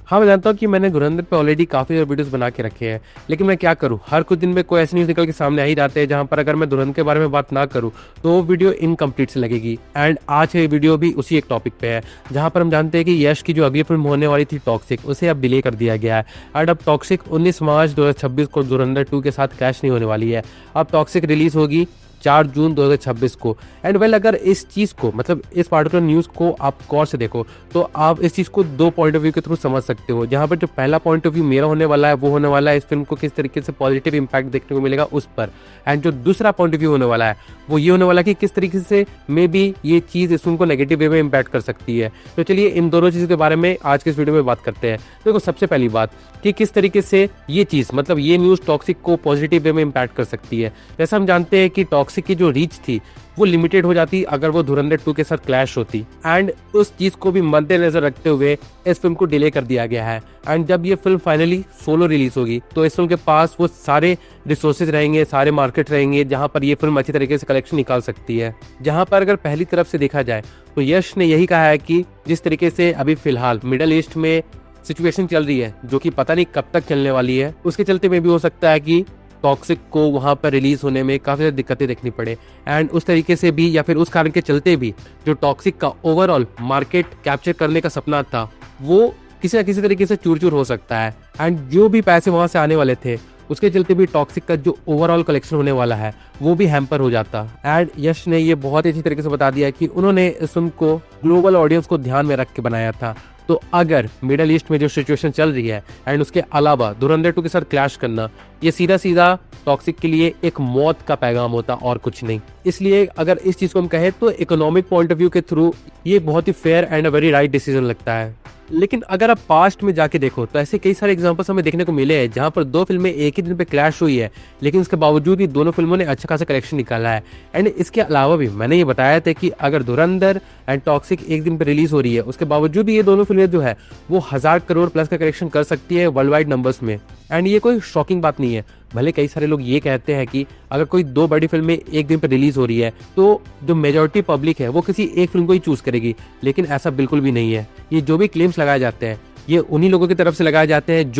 हाँ, मैं जानता हूँ कि मैंने धुरंधर पे ऑलरेडी काफ़ी वीडियोस बना के रखे हैं, लेकिन मैं क्या करूँ, हर कुछ दिन में कोई ऐसी न्यूज़ निकल के सामने आ ही जाते हैं जहाँ पर अगर मैं धुरंधर के बारे में बात ना करूँ तो वो वीडियो इनकम्प्लीट से लगेगी। एंड आज ये वीडियो भी उसी एक टॉपिक पे है जहाँ पर हम जानते हैं कि यश की जो अगली फिल्म होने वाली थी टॉक्सिक, उसे अब डिले कर दिया गया है। एंड अब टॉक्सिक 19 मार्च 2026 को धुरंधर 2 के साथ क्लैश नहीं होने वाली है। अब टॉक्सिक रिलीज होगी 4 जून 2026 को। एंड वेल अगर इस चीज़ को मतलब इस पार्टिकुलर न्यूज़ को आप गौर से देखो तो आप इस चीज़ को दो पॉइंट ऑफ व्यू के थ्रू समझ सकते हो। जहाँ पर जो पहला पॉइंट ऑफ व्यू मेरा होने वाला है वो होने वाला है इस फिल्म को किस तरीके से पॉजिटिव इंपैक्ट देखने को मिलेगा उस पर। एंड जो दूसरा पॉइंट ऑफ व्यू होने वाला है वो ये होने वाला है कि किस तरीके से मे बी ये चीज़ इस फिल्म को नेगेटिव वे में इम्पैक्ट कर सकती है। तो चलिए इन दोनों चीज़ों के बारे में आज के इस वीडियो में बात करते हैं। देखो सबसे पहली बात कि किस तरीके से ये चीज़ मतलब ये न्यूज़ टॉक्सिक को पॉजिटिव वे में इम्पैक्ट कर सकती है। जैसा हम जानते हैं कि टॉक्सिक की जो रीच थी वो लिमिटेड हो जाती अगर वो धुरंधर 2 के साथ क्लैश होती। एंड उस चीज़ को भी मद्देनजर रखते हुए इस फिल्म को डिले कर दिया गया है। एंड जब ये फिल्म फाइनली सोलो रिलीज होगी तो इस फिल्म के पास वो सारे रिसोर्सेज रहेंगे, सारे मार्केट रहेंगे जहां पर ये फिल्म अच्छी तरीके से कलेक्शन निकाल सकती है। जहां पर अगर पहली तरफ से देखा जाए तो यश ने यही कहा है कि जिस तरीके से अभी फिलहाल मिडल ईस्ट में सिचुएशन चल रही है जो कि पता नहीं कब तक चलने वाली है, उसके चलते में भी हो सकता है कि टॉक्सिक को वहां पर रिलीज होने में काफी ज्यादा दिक्कतें देखनी पड़े। एंड उस तरीके से भी या फिर उस कारण के चलते भी जो टॉक्सिक का ओवरऑल मार्केट कैप्चर करने का सपना था वो किसी न किसी तरीके से चूर चूर हो सकता है। एंड जो भी पैसे वहां से आने वाले थे उसके चलते भी टॉक्सिक का जो ओवरऑल कलेक्शन होने वाला है वो भी हैम्पर हो जाता। एंड यश ने ये बहुत ही अच्छी तरीके से बता दिया कि उन्होंने इस फिल्म को ग्लोबल ऑडियंस को ध्यान में रख के बनाया था। तो अगर मिडल ईस्ट में जो सिचुएशन चल रही है एंड उसके अलावा धुरंधर 2 के साथ क्लैश करना ये सीधा सीधा टॉक्सिक के लिए एक मौत का पैगाम होता और कुछ नहीं। इसलिए अगर इस चीज को हम कहें तो इकोनॉमिक पॉइंट ऑफ व्यू के थ्रू ये बहुत ही fair and a very right decision लगता है। लेकिन अगर आप पास्ट में जाके देखो तो ऐसे कई सारे एग्जांपल्स हमें देखने को मिले हैं जहां पर दो फिल्में एक ही दिन पे क्लैश हुई है लेकिन उसके बावजूद भी दोनों फिल्मों ने अच्छा खासा कलेक्शन निकाला है। एंड इसके अलावा भी मैंने ये बताया था कि अगर धुरंधर एंड टॉक्सिक एक दिन पे रिलीज हो रही है उसके बावजूद भी ये दोनों फिल्में जो है वो 1000 करोड़ प्लस का कलेक्शन कर सकती है वर्ल्ड वाइड नंबर्स में। एंड ये कोई शॉकिंग बात नहीं है। भले कई सारे लोग ये कहते हैं कि अगर कोई दो बड़ी फिल्में एक दिन पर रिलीज हो रही है तो जो मेजॉरिटी पब्लिक है वो किसी एक फिल्म को ही चूज करेगी, लेकिन ऐसा बिल्कुल भी नहीं है। ये जो भी क्लेम्स लगाए जाते हैं ये उन्हीं लोगों की तरफ से लगाए जाते हैं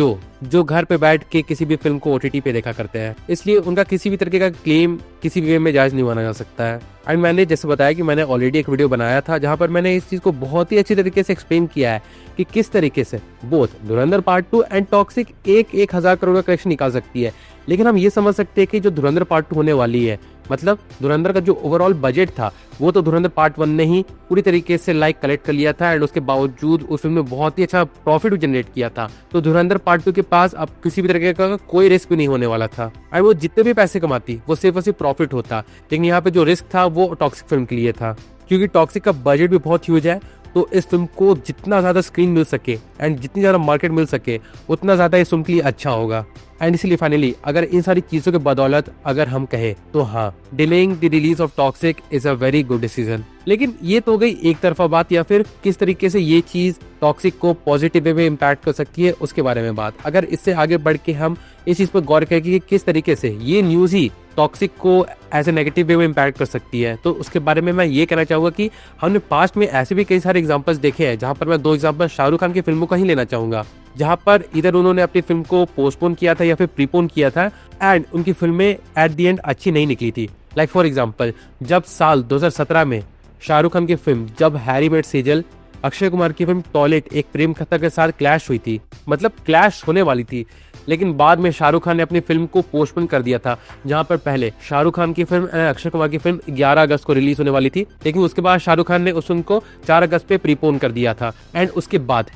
जो घर पे बैठ के किसी भी फिल्म को OTT पे देखा करते हैं। इसलिए उनका किसी भी तरीके का क्लेम किसी भी वे में जायज नहीं माना जा सकता है। एंड मैंने जैसे बताया कि मैंने ऑलरेडी एक वीडियो बनाया था जहां पर मैंने इस चीज को बहुत ही अच्छी तरीके से एक्सप्लेन किया है कि किस तरीके से both Dhurandhar part 2 and toxic एक 1000 करोड़ का कलेक्शन निकाल सकती है। लेकिन हम ये समझ सकते हैं कि जो धुरंधर पार्ट 2 होने वाली है मतलब धुरंधर का जो ओवरऑल बजट था वो तो धुरंधर पार्ट 1 ने ही पूरी तरीके से कलेक्ट कर लिया था। एंड उसके बावजूद उस फिल्म में बहुत ही अच्छा प्रॉफिट जनरेट किया था। तो धुरंधर पार्ट 2 के पास अब किसी भी तरीके का कोई रिस्क भी नहीं होने वाला था। और वो जितने भी पैसे कमाती वो सिर्फ और सिर्फ प्रॉफिट होता। लेकिन यहाँ पे जो रिस्क था वो टॉक्सिक फिल्म के लिए था क्योंकि टॉक्सिक का बजट भी बहुत ह्यूज है। तो इस फिल्म को जितना ज्यादा स्क्रीन मिल सके एंड जितनी ज्यादा मार्केट मिल सके उतना ज्यादा इस फिल्म के लिए अच्छा होगा। एंड इसीलिए फाइनली अगर इन सारी चीजों के बदौलत अगर हम कहें तो हाँ, delaying the release of toxic is a very good decision. लेकिन ये तो हो गई एक तरफा बात या फिर किस तरीके से ये चीज टॉक्सिक को पॉजिटिव वे में इम्पैक्ट कर सकती है उसके बारे में बात। अगर इससे आगे बढ़ के हम इस चीज पर गौर करें कि किस तरीके से ये न्यूज ही टॉक्सिक को एज ए नेगेटिव वे में इम्पैक्ट कर सकती है तो उसके बारे में मैं ये कहना चाहूंगा कि हमने पास्ट में ऐसे भी कई सारे एग्जांपल्स देखे हैं जहां पर मैं दो एग्जांपल शाहरुख खान की फिल्मों का ही लेना चाहूंगा जहां पर इधर उन्होंने अपनी फिल्म को पोस्टपोन किया था या फिर प्रीपोन किया था एंड उनकी फिल्में एट द एंड अच्छी नहीं निकली थी। लाइक फॉर एग्जांपल जब साल 2017 में शाहरुख खान की फिल्म जब हैरी मेट सेजल, अक्षय कुमार की फिल्म टॉयलेट एक प्रेम कथा के साथ क्लैश हुई थी, मतलब क्लैश होने वाली थी, लेकिन बाद में शाहरुख खान ने अपनी फिल्म को पोस्टपोन कर दिया था। जहां पर पहले शाहरुख खान की फिल्म अक्षय कुमार की फिल्म 11 अगस्त को रिलीज होने वाली थी लेकिन उसके बाद शाहरुख खान ने उस फिल्म को 4 अगस्त पे प्रीपोन कर दिया था। एंड उसके बाद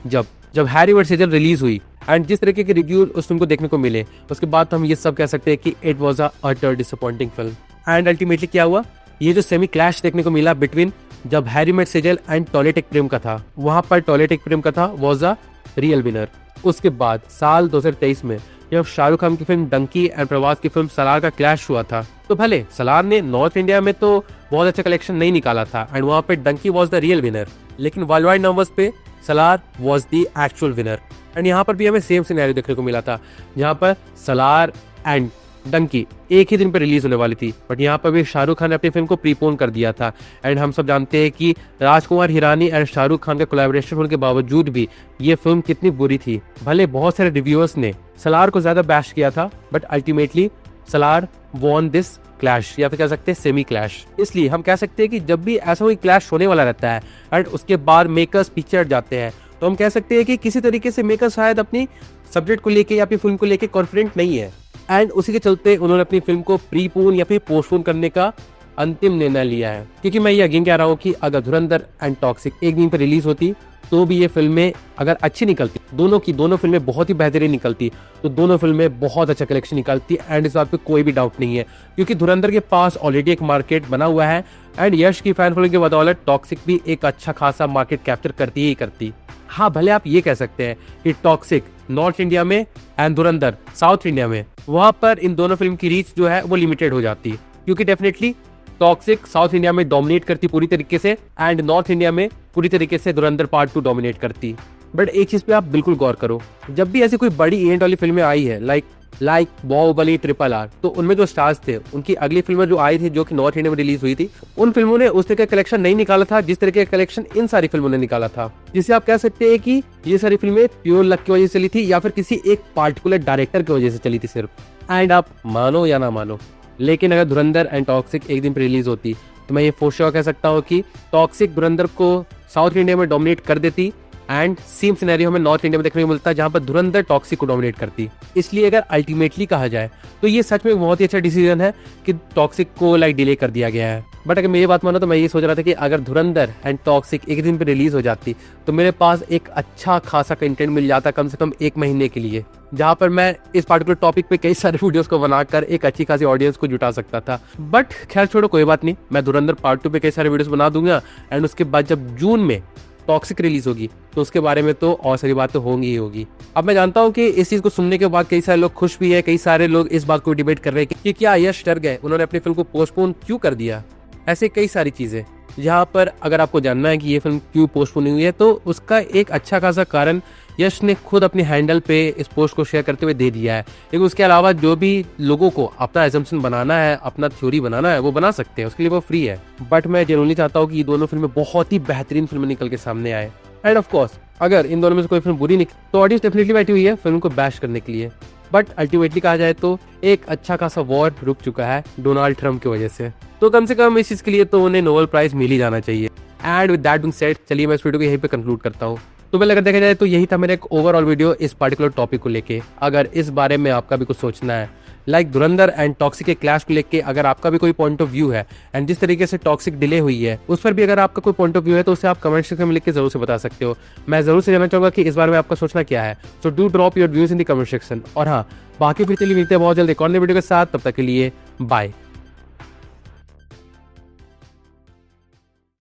जब हैरी मेट सेजल रिलीज हुई एंड जिस तरीके के रिव्यू उस फिल्म को देखने को मिले उसके बाद तो हम ये सब कह सकते हैं कि it was a utter disappointing film. And ultimately क्या हुआ, ये जो सेमी क्लैश देखने को मिला बिटवीन जब हैरी मेट सेजल एंड टॉयलेट एक प्रेम कथा, वहां पर टॉयलेट एक प्रेम कथा वाज अ रियल विनर। उसके बाद साल 2023 में जब शाहरुख खान की फिल्म डंकी एंड प्रभास की फिल्म सलार का क्लैश हुआ था तो भले सलार ने नॉर्थ इंडिया में तो बहुत अच्छा कलेक्शन नहीं निकाला था एंड वहां पे Dunki was the real winner, लेकिन वर्ल्ड वाइड नंबर्स पे Salaar was the actual winner. And यहाँ पर भी हमें सेम सिनेरियो देखने को मिला था जहाँ पर सलार एंड डंकी एक ही दिन पे रिलीज होने वाली थी, बट यहाँ पर भी शाहरुख खान ने अपनी फिल्म को प्रीपोन कर दिया था। एंड हम सब जानते हैं कि राजकुमार हिरानी एंड शाहरुख खान का कोलैबोरेशन होने के बावजूद भी ये फिल्म कितनी बुरी थी। भले बहुत सारे रिव्यूअर्स ने सलार को ज्यादा बैश किया था, but ultimately Salaar von this clash, या फिर कह सकते हैं सेमी क्लैश। इसलिए हम कह सकते हैं कि जब भी ऐसा कोई क्लैश होने वाला रहता है एंड उसके बाद मेकर्स पीछे हट जाते हैं, तो हम कह सकते हैं कि किसी तरीके से मेकर्स शायद अपनी सब्जेक्ट को लेके या फिर फिल्म को लेके कॉन्फिडेंट नहीं है, एंड उसी के चलते उन्होंने अपनी फिल्म को प्रीपोन या फिर पोस्टपोन करने का अंतिम निर्णय लिया है। क्योंकि मैं ये अगेन कह रहा हूँ कि अगर धुरंधर एंड टॉक्सिक एक दिन पर रिलीज होती तो भी ये फिल्में अगर अच्छी निकलती, दोनों फिल्में बहुत ही बेहतरीन निकलती, तो दोनों फिल्में बहुत अच्छा कलेक्शन निकलती। एंड इस बात पे कोई भी डाउट नहीं है, क्योंकि धुरंधर के पास ऑलरेडी एक मार्केट बना हुआ है एंड यश की फैन फॉलोइंग के बदौलत टॉक्सिक भी एक अच्छा खासा मार्केट कैप्चर करती ही करती। हाँ, भले आप ये कह सकते हैं कि टॉक्सिक नॉर्थ इंडिया में एंड धुरंधर साउथ इंडिया में, वहां पर इन दोनों फिल्म की रीच जो है वो लिमिटेड हो जाती, क्योंकि डेफिनेटली टॉक्सिक साउथ इंडिया में डोमिनेट करती पूरी तरीके से एंड नॉर्थ इंडिया में पूरी तरीके से धुरंधर पार्ट 2 डोमिनेट करती। बट एक चीज पे आप बिल्कुल गौर करो, जब भी ऐसी कोई बड़ी इवेंट वाली फिल्में आई है लाइक बाहुबली RRR, तो उनमें जो स्टार्स थे उनकी अगली फिल्में जो आई थी जो कि नॉर्थ इंडिया में रिलीज हुई थी, उन फिल्मों ने उस तरह का कलेक्शन नहीं निकाला था जिस तरह का कलेक्शन इन सारी फिल्मों ने निकाला था। जिसे आप कह सकते हैं कि ये सारी फिल्में प्योर लक की वजह से चली थी या फिर किसी एक पार्टिकुलर डायरेक्टर की वजह से चली थी सिर्फ। एंड आप मानो या ना मानो, लेकिन अगर धुरंधर एंड टॉक्सिक एक दिन पर रिलीज होती तो मैं ये फॉर श्योर कह सकता हूँ कि टॉक्सिक धुरंधर को साउथ इंडिया में डोमिनेट कर देती एंड सेम सिनेरियो हमें नॉर्थ इंडिया में देखने को मिलता है जहां पर धुरंधर टॉक्सिक को डोमिनेट करती। इसलिए अगर अल्टीमेटली कहा जाए तो ये सच में बहुत ही अच्छा डिसीजन है कि टॉक्सिक को डिले कर दिया गया है। बट अगर मेरी बात मानो तो मैं ये सोच रहा था कि अगर धुरंधर एंड टॉक्सिक एक दिन पे रिलीज हो जाती तो मेरे पास एक अच्छा खासा कंटेंट मिल जाता कम से कम 1 महीने के लिए, जहां पर मैं इस पार्टिकुलर टॉपिक पे कई सारे वीडियोस को बनाकर एक अच्छी खासी ऑडियंस को जुटा सकता था। बट खैर छोड़ो, कोई बात नहीं, मैं धुरंधर पार्ट 2 पे कई सारे वीडियोस बना दूंगा एंड उसके बाद जब जून में टॉक्सिक रिलीज होगी तो उसके बारे में तो और सारी बातें होंगी ही होगी। अब मैं जानता हूं कि इस चीज को सुनने के बाद कई सारे लोग खुश भी है, कई सारे लोग इस बात को डिबेट कर रहे हैं कि क्या यश डर गए, उन्होंने अपनी फिल्म को पोस्टपोन क्यों कर दिया। ऐसे कई सारी चीजें जहां पर अगर आपको जानना है कि ये फिल्म क्यों पोस्टपोन हुई है तो उसका एक अच्छा खासा कारण यश ने खुद अपने हैंडल पे इस पोस्ट को शेयर करते हुए दे दिया है। लेकिन उसके अलावा जो भी लोगों को अपना एजम्पशन बनाना है, अपना थ्योरी बनाना है, वो बना सकते हैं, उसके लिए वो फ्री है। बट मैं जेन्युइनली चाहता हूँ कि ये दोनों फिल्में बहुत ही बेहतरीन फिल्में निकल के सामने आए। एंड ऑफ कोर्स अगर इन दोनों में से कोई फिल्म बुरी निकली तो ऑडियंस डेफिनेटली बैठी हुई है फिल्म को बैश करने के लिए। बट अल्टीमेटली कहा जाए तो एक अच्छा खासा वॉर रुक चुका है डोनाल्ड ट्रम्प की वजह से, तो कम से कम इस चीज के लिए तो उन्हें नोबेल प्राइज मिल ही जाना चाहिए। And with that being said, चलिए मैं इस वीडियो को यहीं पे कंक्लूड करता हूँ। तो पहले अगर देखा जाए तो यही था मेरा एक ओवरऑल वीडियो इस पार्टिकुलर टॉपिक को लेके। अगर इस बारे में आपका भी कुछ सोचना है लाइक धुरंधर एंड टॉक्सिक के क्लैश को लेके, अगर आपका भी कोई पॉइंट ऑफ व्यू है एंड जिस तरीके से टॉक्सिक डिले हुई है उस पर भी अगर आपका कोई पॉइंट ऑफ व्यू है तो उसे आप कमेंट सेक्शन में लिख के जरूर से बता सकते हो। मैं जरूर से जानना चाहूंगा कि इस बारे में आपका सोचना क्या है। So do drop your views in the comment section. और हाँ, बाकी फिर चलिए मिलते हैं बहुत जल्द एक और नए वीडियो के साथ, तब तक के लिए बाय।